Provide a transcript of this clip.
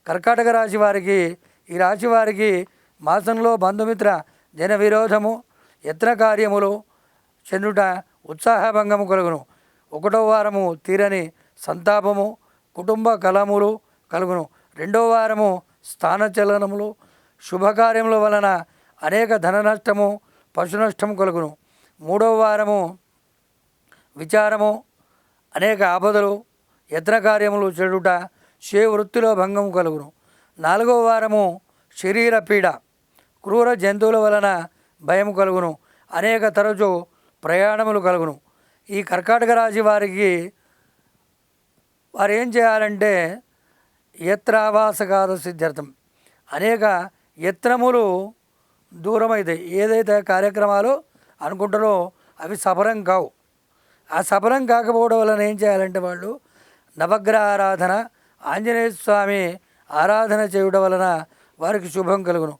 కర్కాటక రాశి వారికి, ఈ రాశి వారికి మాసంలో బంధుమిత్ర జన విరోధము, యత్న కార్యములు చెందుట, ఉత్సాహభంగము కలుగును. 1వ వారము తీరని సంతాపము, కుటుంబ కలములు కలుగును. 2వ వారము స్థానచలనములు, శుభకార్యముల వలన అనేక ధన నష్టము, పశు నష్టము కలుగును. 3వ వారము విచారము, అనేక ఆపదలు, యత్న కార్యములు చెడుట, చే వృత్తిలో భంగము కలుగును. 4వ వారము శరీర పీడ, క్రూర జంతువుల వలన భయం కలుగును, అనేక తరచు ప్రయాణములు కలుగును. ఈ కర్కాటక రాశి వారికి వారు ఏం చేయాలంటే యత్రావాసకాద సిద్ధ్యర్థం అనేక యత్నములు దూరమవుతాయి. ఏదైతే కార్యక్రమాలు అనుకుంటారో అవి సఫలం కావు. ఆ సఫలం కాకపోవడం వలన ఏం చేయాలంటే వాళ్ళు నవగ్రహ ఆరాధన, ఆంజనేయ స్వామి ఆరాధన చేయడం వలన వారికి శుభం కలుగును.